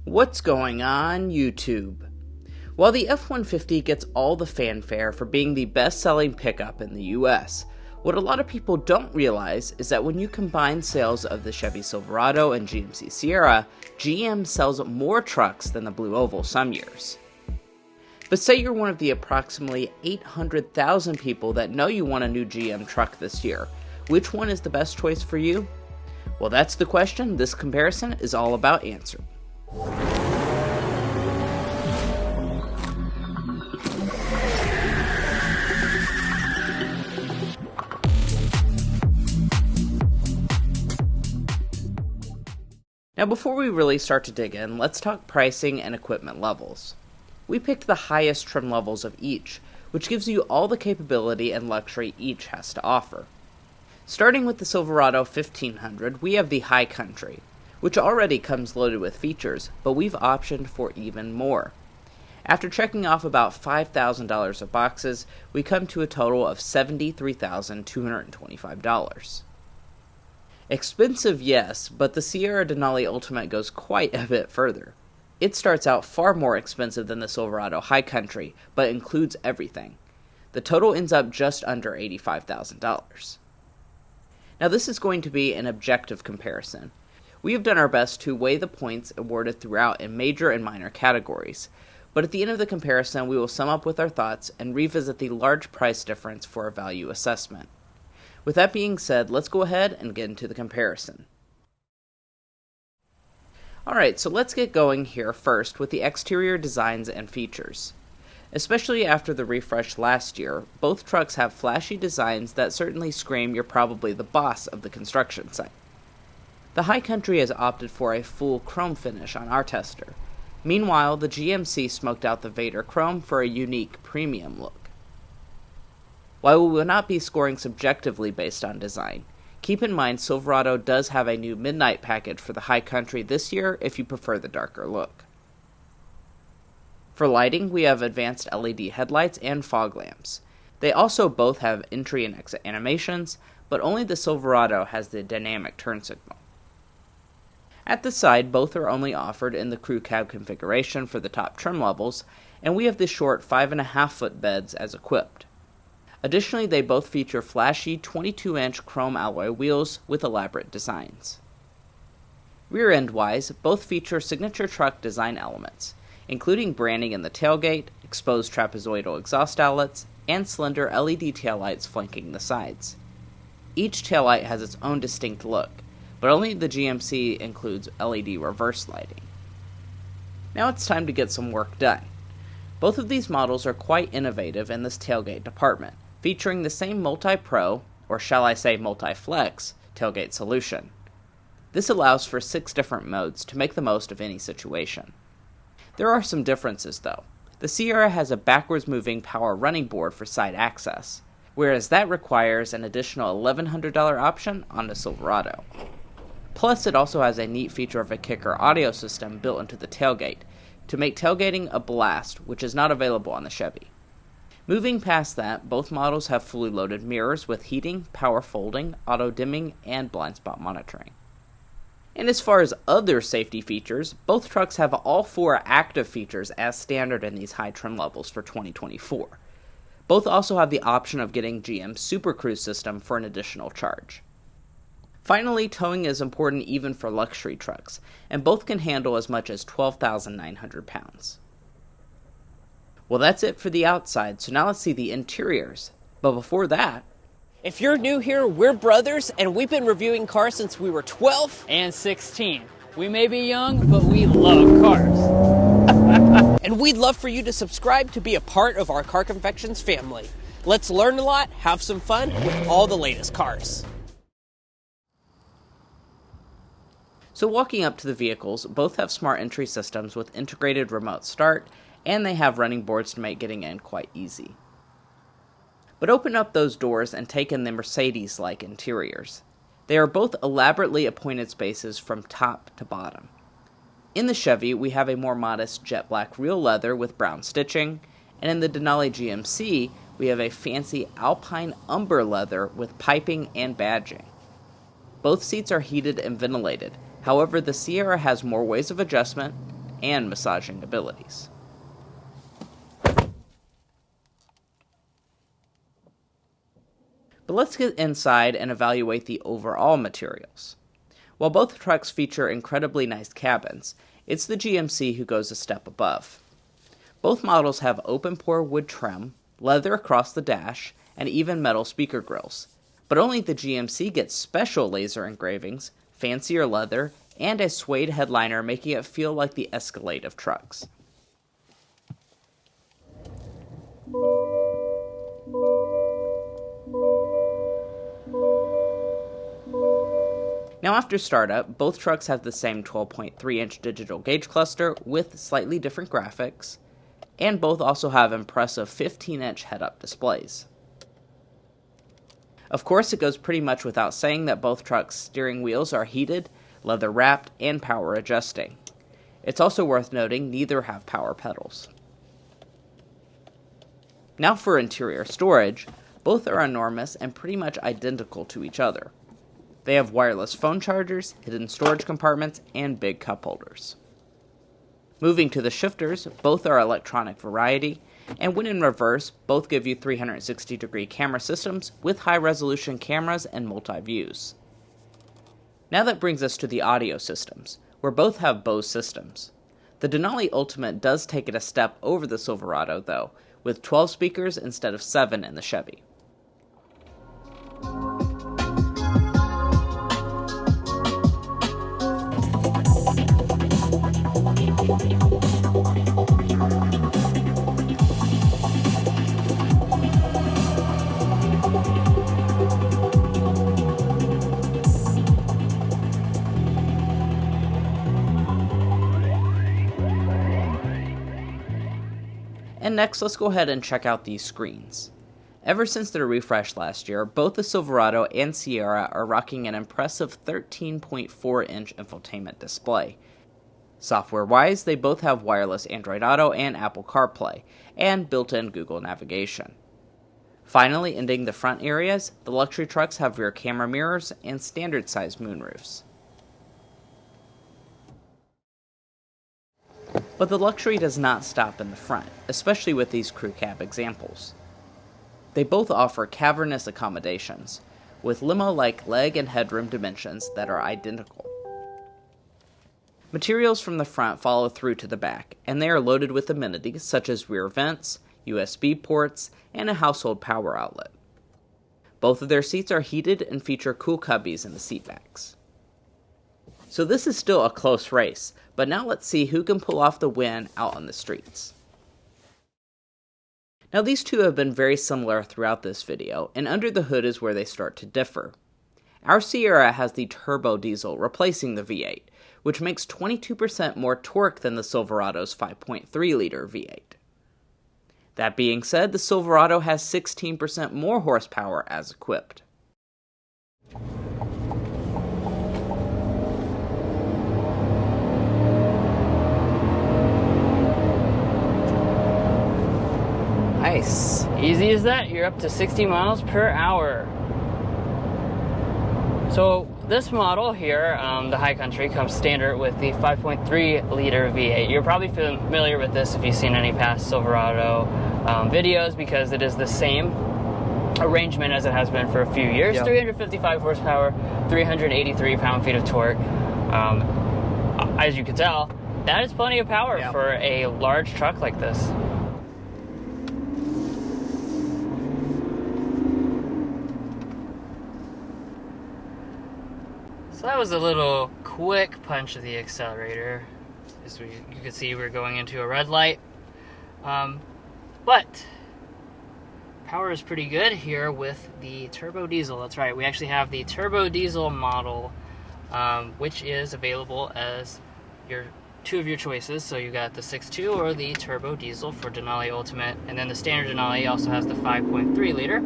What's going on, YouTube? While the F-150 gets all the fanfare for being the best-selling pickup in the US, what a lot of people don't realize is that when you combine sales of the Chevy Silverado and GMC Sierra, GM sells more trucks than the Blue Oval some years. But say you're one of the approximately 800,000 people that know you want a new GM truck this year. Which one is the best choice for you? Well, that's the question this comparison is all about answering. Now before we really start to dig in, let's talk pricing and equipment levels. We picked the highest trim levels of each, which gives you all the capability and luxury each has to offer. Starting with the Silverado 1500, we have the High Country, which already comes loaded with features, but we've optioned for even more. After checking off about $5,000 of boxes, we come to a total of $73,225. Expensive, yes, but the Sierra Denali Ultimate goes quite a bit further. It starts out far more expensive than the Silverado High Country, but includes everything. The total ends up just under $85,000. Now this is going to be an objective comparison. We have done our best to weigh the points awarded throughout in major and minor categories, but at the end of the comparison we will sum up with our thoughts and revisit the large price difference for a value assessment. With that being said, let's go ahead and get into the comparison. Alright, so let's get going here first with the exterior designs and features. Especially after the refresh last year, both trucks have flashy designs that certainly scream you're probably the boss of the construction site. The High Country has opted for a full chrome finish on our tester. Meanwhile, the GMC smoked out the Vader chrome for a unique premium look. While we will not be scoring subjectively based on design, keep in mind Silverado does have a new midnight package for the High Country this year if you prefer the darker look. For lighting, we have advanced LED headlights and fog lamps. They also both have entry and exit animations, but only the Silverado has the dynamic turn signal. At the side, both are only offered in the crew cab configuration for the top trim levels, and we have the short 5.5-foot beds as equipped. Additionally, they both feature flashy 22-inch chrome alloy wheels with elaborate designs. Rear end-wise, both feature signature truck design elements, including branding in the tailgate, exposed trapezoidal exhaust outlets, and slender LED taillights flanking the sides. Each taillight has its own distinct look, but only the GMC includes LED reverse lighting. Now it's time to get some work done. Both of these models are quite innovative in this tailgate department, featuring the same multi-pro, or shall I say multi-flex, tailgate solution. This allows for 6 different modes to make the most of any situation. There are some differences though. The Sierra has a backwards moving power running board for side access, whereas that requires an additional $1,100 option on the Silverado. Plus it also has a neat feature of a kicker audio system built into the tailgate, to make tailgating a blast, which is not available on the Chevy. Moving past that, both models have fully loaded mirrors with heating, power folding, auto dimming, and blind spot monitoring. And as far as other safety features, both trucks have all 4 active features as standard in these high trim levels for 2024. Both also have the option of getting GM's Super Cruise system for an additional charge. Finally, towing is important even for luxury trucks, and both can handle as much as 12,900 pounds. Well, that's it for the outside, so now let's see the interiors. But before that, if you're new here, we're brothers, and we've been reviewing cars since we were 12 and 16. We may be young, but we love cars. And we'd love for you to subscribe to be a part of our Car Confections family. Let's learn a lot, have some fun with all the latest cars. So walking up to the vehicles, both have smart entry systems with integrated remote start, and they have running boards to make getting in quite easy. But open up those doors and take in the Mercedes-like interiors. They are both elaborately appointed spaces from top to bottom. In the Chevy, we have a more modest jet black real leather with brown stitching, and in the Denali GMC, we have a fancy alpine umber leather with piping and badging. Both seats are heated and ventilated, however the Sierra has more ways of adjustment, and massaging abilities. But let's get inside and evaluate the overall materials. While both trucks feature incredibly nice cabins, it's the GMC who goes a step above. Both models have open-pore wood trim, leather across the dash, and even metal speaker grills. But only the GMC gets special laser engravings, fancier leather, and a suede headliner, making it feel like the Escalade of trucks. Now after startup, both trucks have the same 12.3-inch digital gauge cluster with slightly different graphics, and both also have impressive 15-inch head-up displays. Of course, it goes pretty much without saying that both trucks' steering wheels are heated, leather-wrapped, and power adjusting. It's also worth noting neither have power pedals. Now for interior storage, both are enormous and pretty much identical to each other. They have wireless phone chargers, hidden storage compartments, and big cup holders. Moving to the shifters, both are electronic variety, and when in reverse, both give you 360-degree camera systems with high-resolution cameras and multi-views. Now that brings us to the audio systems, where both have Bose systems. The Denali Ultimate does take it a step over the Silverado, though, with 12 speakers instead of 7 in the Chevy. And next, let's go ahead and check out these screens. Ever since their refresh last year, both the Silverado and Sierra are rocking an impressive 13.4-inch infotainment display. Software-wise, they both have wireless Android Auto and Apple CarPlay, and built-in Google navigation. Finally, ending the front areas, the luxury trucks have rear camera mirrors and standard-sized moonroofs. But the luxury does not stop in the front, especially with these crew cab examples. They both offer cavernous accommodations, with limo-like leg and headroom dimensions that are identical. Materials from the front follow through to the back, and they are loaded with amenities such as rear vents, USB ports, and a household power outlet. Both of their seats are heated and feature cool cubbies in the seatbacks. So this is still a close race, but now let's see who can pull off the win out on the streets. Now these two have been very similar throughout this video, and under the hood is where they start to differ. Our Sierra has the turbo diesel replacing the V8, which makes 22% more torque than the Silverado's 5.3-liter V8. That being said, the Silverado has 16% more horsepower as equipped. Nice. Easy as that, you're up to 60 miles per hour. So this model here, the High Country, comes standard with the 5.3-liter V8. You're probably familiar with this if you've seen any past Silverado videos, because it is the same arrangement as it has been for a few years. Yep. 355 horsepower, 383 pound-feet of torque. As you can tell, that is plenty of power for a large truck like this. So that was a little quick punch of the accelerator. As you can see, we're going into a red light. But power is pretty good here with the turbo diesel. That's right, we actually have the turbo diesel model, which is available as two of your choices. So you got the 6.2 or the turbo diesel for Denali Ultimate, and then the standard Denali also has the 5.3-liter.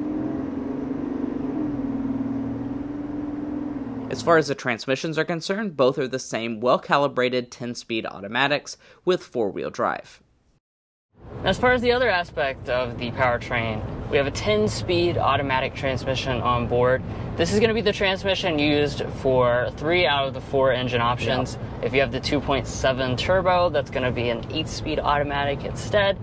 As far as the transmissions are concerned, both are the same well-calibrated 10-speed automatics with 4-wheel drive. As far as the other aspect of the powertrain, We have a 10-speed automatic transmission on board. This is going to be the transmission used for 3 out of the 4 engine options. Yep. If you have the 2.7 turbo, that's going to be an 8-speed automatic instead.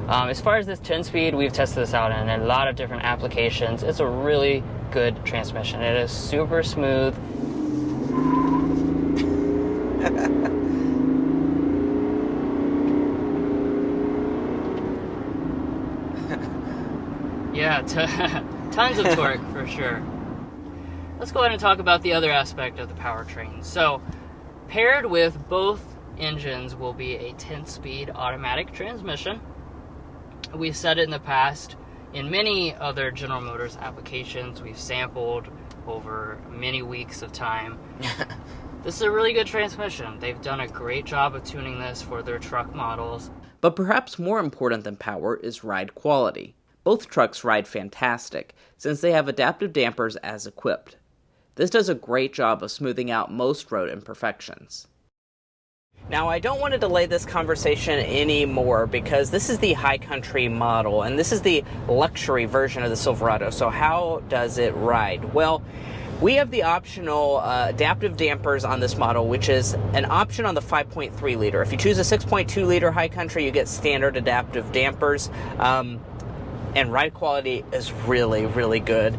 As far as this 10-speed, we've tested this out in a lot of different applications. It's a really good transmission. It is super smooth. Yeah, tons of torque for sure. Let's go ahead and talk about the other aspect of the powertrain. So, paired with both engines will be a 10-speed automatic transmission. We've said it in the past, in many other General Motors applications we've sampled over many weeks of time. This is a really good transmission. They've done a great job of tuning this for their truck models. But perhaps more important than power is ride quality. Both trucks ride fantastic, since they have adaptive dampers as equipped. This does a great job of smoothing out most road imperfections. Now, I don't want to delay this conversation anymore because this is the high country model, and this is the luxury version of the Silverado. So how does it ride? Well, we have the optional adaptive dampers on this model, which is an option on the 5.3 liter. If you choose a 6.2 liter high country, you get standard adaptive dampers. And ride quality is really, really good.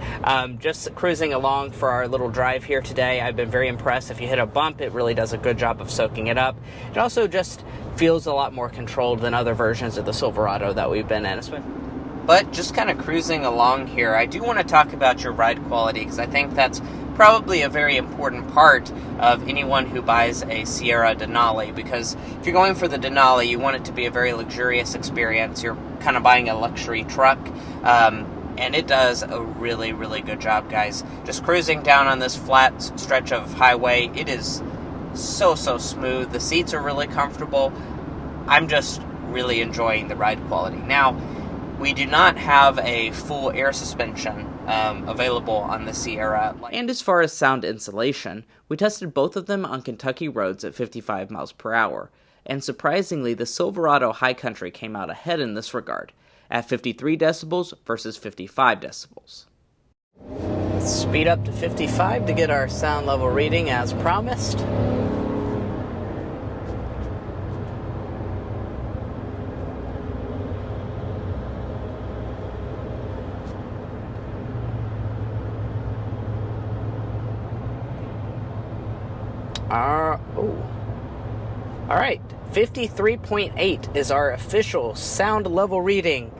Just cruising along for our little drive here today, I've been very impressed. If you hit a bump, it really does a good job of soaking it up. It also just feels a lot more controlled than other versions of the Silverado that we've been in. But just kind of cruising along here, I do want to talk about your ride quality, because I think that's probably a very important part of anyone who buys a Sierra Denali, because if you're going for the Denali, you want it to be a very luxurious experience. You're kind of buying a luxury truck, and it does a really, really good job, guys. Just cruising down on this flat stretch of highway, it is so smooth. The seats are really comfortable. I'm just really enjoying the ride quality. Now, we do not have a full air suspension available on the Sierra. And as far as sound insulation, we tested both of them on Kentucky roads at 55 miles per hour. And surprisingly, the Silverado High Country came out ahead in this regard, at 53 decibels versus 55 decibels. Let's speed up to 55 to get our sound level reading as promised. All right, 53.8 is our official sound level reading.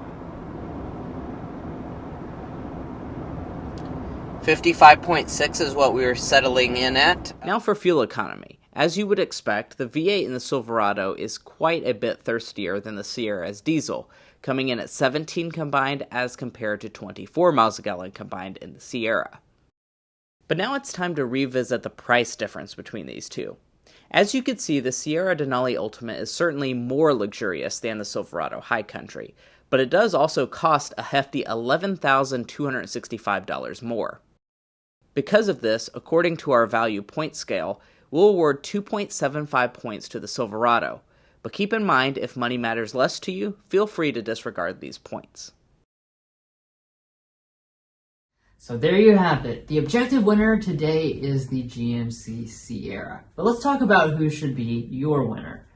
55.6 is what we were settling in at. Now for fuel economy. As you would expect, the V8 in the Silverado is quite a bit thirstier than the Sierra's diesel, coming in at 17 combined as compared to 24 miles a gallon combined in the Sierra. But now it's time to revisit the price difference between these two. As you can see, the Sierra Denali Ultimate is certainly more luxurious than the Silverado High Country, but it does also cost a hefty $11,265 more. Because of this, according to our value point scale, we'll award 2.75 points to the Silverado, but keep in mind, if money matters less to you, feel free to disregard these points. So there you have it. The objective winner today is the GMC Sierra. But let's talk about who should be your winner.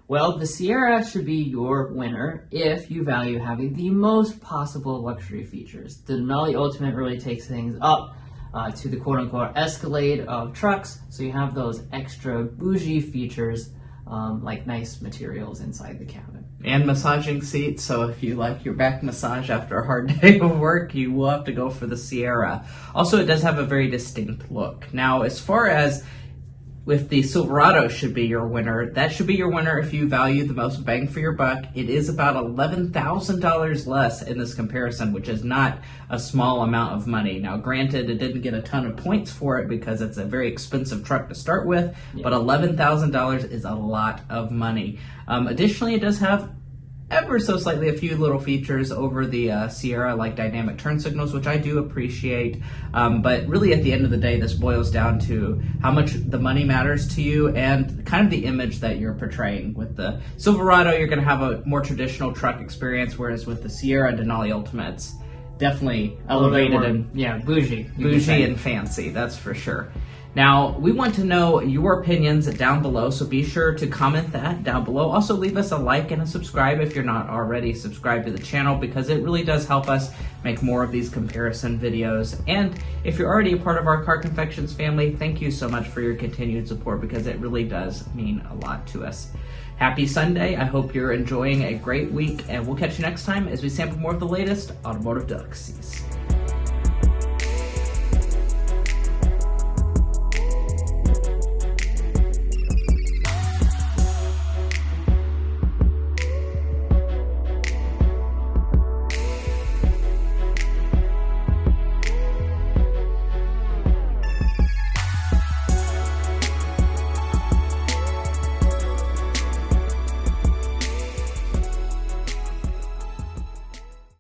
Well, the Sierra should be your winner if you value having the most possible luxury features. The Denali Ultimate really takes things up to the quote-unquote Escalade of trucks, so you have those extra bougie features like nice materials inside the cabin. And massaging seats, so if you like your back massage after a hard day of work, you will have to go for the Sierra. Also, it does have a very distinct look. Now, as far as if the Silverado should be your winner, that should be your winner if you value the most bang for your buck. It is about $11,000 less in this comparison, which is not a small amount of money. Now, granted, it didn't get a ton of points for it because it's a very expensive truck to start with, but $11,000 is a lot of money. Additionally, it does have ever so slightly a few little features over the Sierra, like dynamic turn signals, which I do appreciate. But really, at the end of the day, this boils down to how much the money matters to you and kind of the image that you're portraying. With the Silverado, you're going to have a more traditional truck experience, whereas with the Sierra Denali Ultimates, definitely A little bit elevated more, and yeah, bougie. you could bougie say. and fancy, that's for sure. Now, we want to know your opinions down below, so be sure to comment that down below. Also, leave us a like and a subscribe if you're not already subscribed to the channel, because it really does help us make more of these comparison videos. And if you're already a part of our Car Confections family, thank you so much for your continued support, because it really does mean a lot to us. Happy Sunday. I hope you're enjoying a great week, and we'll catch you next time as we sample more of the latest automotive delicacies.